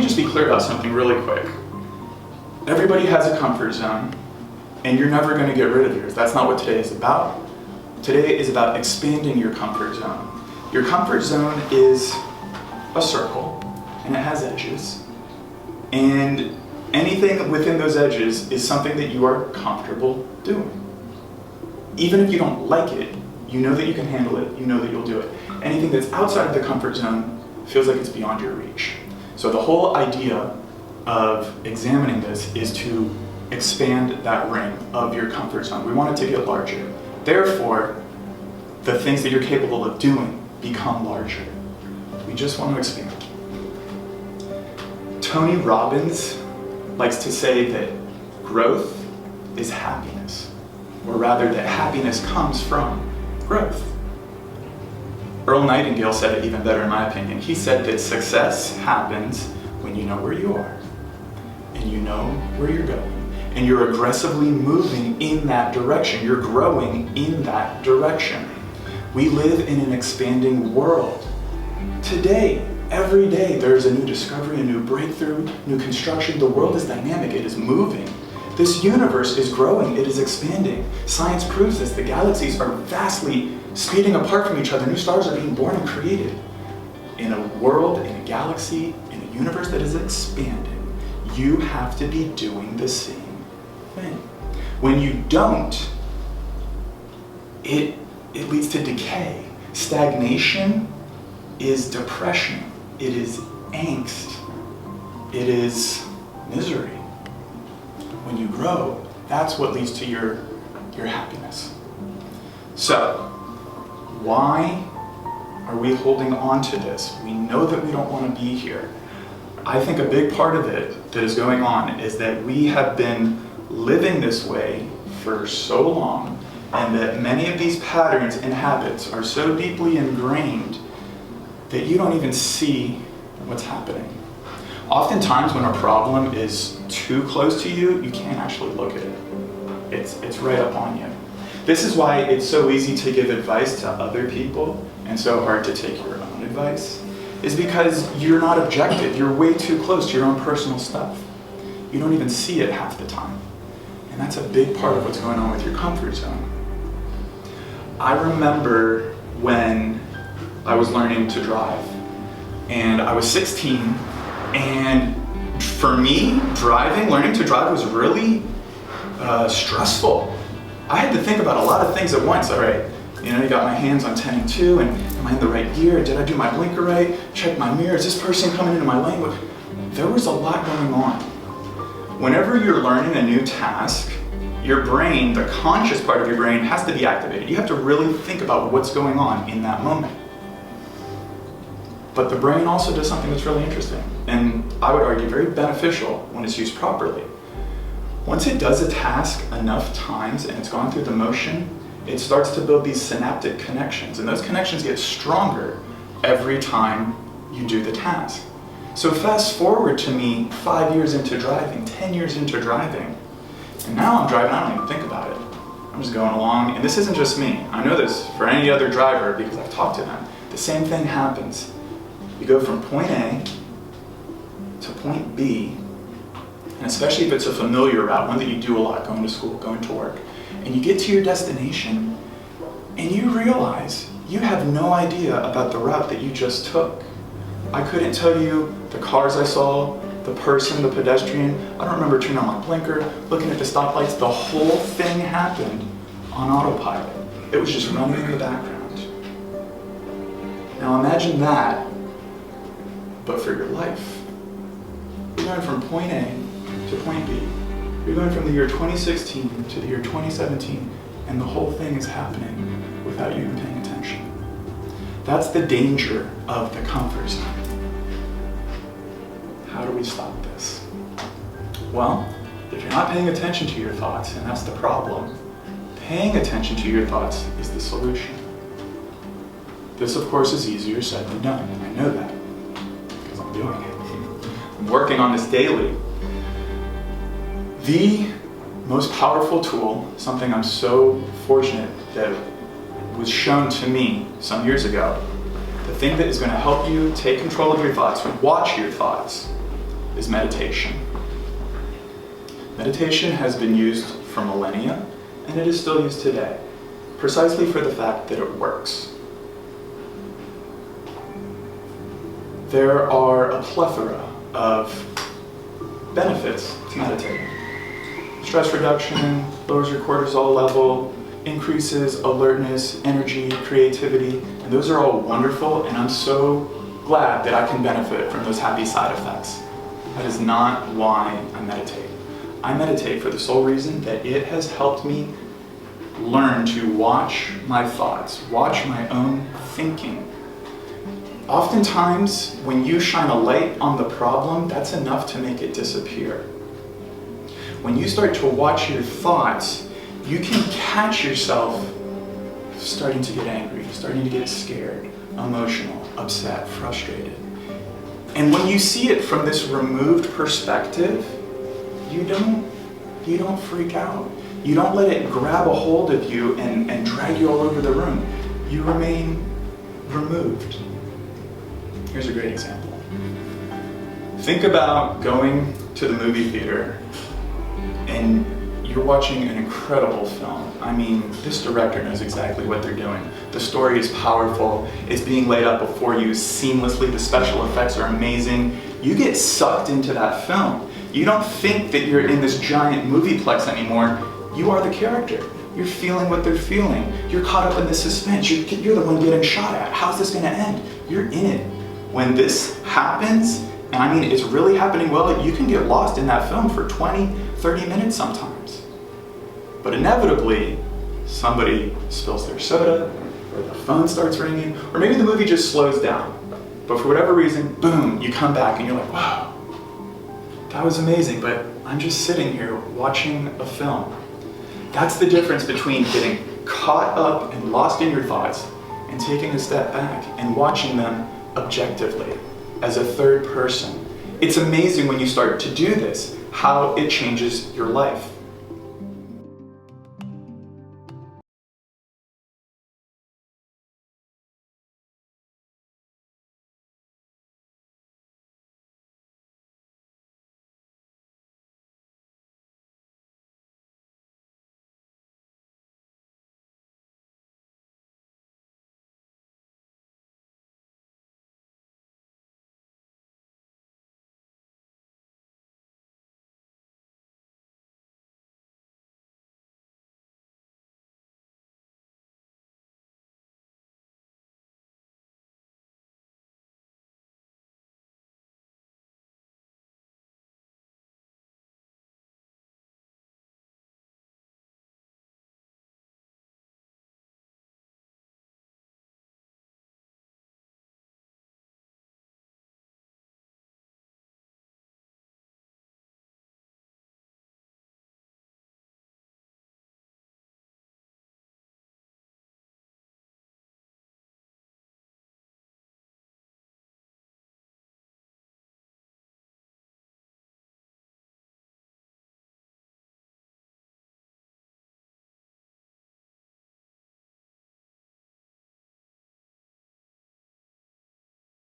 just be clear about something really quick. Everybody has a comfort zone, and you're never going to get rid of yours. That's not what today is about. Today is about expanding your comfort zone. Your comfort zone is a circle, and it has edges. And anything within those edges is something that you are comfortable doing. Even if you don't like it, you know that you can handle it, you know that you'll do it. Anything that's outside of the comfort zone feels like it's beyond your reach. So the whole idea of examining this is to expand that ring of your comfort zone. We want it to get larger. Therefore, the things that you're capable of doing become larger. We just want to expand. Tony Robbins likes to say that growth is happiness, or rather that happiness comes from growth. Earl Nightingale said it even better in my opinion. He said that success happens when you know where you are, and you know where you're going, and you're aggressively moving in that direction. You're growing in that direction. We live in an expanding world. Today, every day, there's a new discovery, a new breakthrough, new construction. The world is dynamic, it is moving. This universe is growing, it is expanding. Science proves this. The galaxies are vastly speeding apart from each other. New stars are being born and created. In a world, in a galaxy, in a universe that is expanding, you have to be doing the same thing. When you don't, it leads to decay. Stagnation is depression. It is angst. It is misery. When you grow, that's what leads to your happiness. So, why are we holding on to this? We know that we don't want to be here. I think a big part of it that is going on is that we have been living this way for so long, and that many of these patterns and habits are so deeply ingrained that you don't even see what's happening. Oftentimes when a problem is too close to you, you can't actually look at it. It's right up on you. This is why it's so easy to give advice to other people and so hard to take your own advice, is because you're not objective. You're way too close to your own personal stuff. You don't even see it half the time. And that's a big part of what's going on with your comfort zone. I remember when I was learning to drive, and I was 16, and for me, learning to drive was really stressful. I had to think about a lot of things at once. All right, you got my hands on 10 and 2, and am I in the right gear? Did I do my blinker right? Check my mirror. Is this person coming into my lane? There was a lot going on. Whenever you're learning a new task, your brain, the conscious part of your brain, has to be activated. You have to really think about what's going on in that moment. But the brain also does something that's really interesting, and I would argue very beneficial when it's used properly. Once it does a task enough times and it's gone through the motion, it starts to build these synaptic connections, and those connections get stronger every time you do the task. So fast forward to me 5 years into driving, 10 years into driving, and now I'm driving, I don't even think about it. I'm just going along, and this isn't just me. I know this for any other driver because I've talked to them. The same thing happens. You go from point A to point B, and especially if it's a familiar route, one that you do a lot, going to school, going to work, and you get to your destination, and you realize you have no idea about the route that you just took. I couldn't tell you the cars I saw, the person, the pedestrian. I don't remember turning on my blinker, looking at the stoplights. The whole thing happened on autopilot. It was just running in the background. Now imagine that, but for your life. You're going from point A to point B. You're going from the year 2016 to the year 2017, and the whole thing is happening without you even paying attention. That's the danger of the comfort zone. How do we stop this? Well, if you're not paying attention to your thoughts, and that's the problem, paying attention to your thoughts is the solution. This, of course, is easier said than done, and I know that because I'm doing it. I'm working on this daily. The most powerful tool, something I'm so fortunate that was shown to me some years ago, the thing that is going to help you take control of your thoughts, watch your thoughts, is meditation. Meditation has been used for millennia, and it is still used today, precisely for the fact that it works. There are a plethora of benefits to meditating. Stress reduction, lowers your cortisol level, increases alertness, energy, creativity, and those are all wonderful, and I'm so glad that I can benefit from those happy side effects. That is not why I meditate. I meditate for the sole reason that it has helped me learn to watch my thoughts, watch my own thinking. Oftentimes, when you shine a light on the problem, that's enough to make it disappear. When you start to watch your thoughts, you can catch yourself starting to get angry, starting to get scared, emotional, upset, frustrated. And when you see it from this removed perspective, you don't freak out. You don't let it grab a hold of you and drag you all over the room. You remain removed. Here's a great example. Think about going to the movie theater and you're watching an incredible film. I mean, this director knows exactly what they're doing. The story is powerful. It's being laid out before you seamlessly. The special effects are amazing. You get sucked into that film. You don't think that you're in this giant movieplex anymore. You are the character. You're feeling what they're feeling. You're caught up in the suspense. You're the one getting shot at. How's this gonna end? You're in it. When this happens, and I mean it's really happening well, you can get lost in that film for 20, 30 minutes sometimes. But inevitably, somebody spills their soda, or the phone starts ringing, or maybe the movie just slows down. But for whatever reason, boom, you come back and you're like, wow, that was amazing, but I'm just sitting here watching a film. That's the difference between getting caught up and lost in your thoughts and taking a step back and watching them objectively as a third person. It's amazing when you start to do this, how it changes your life.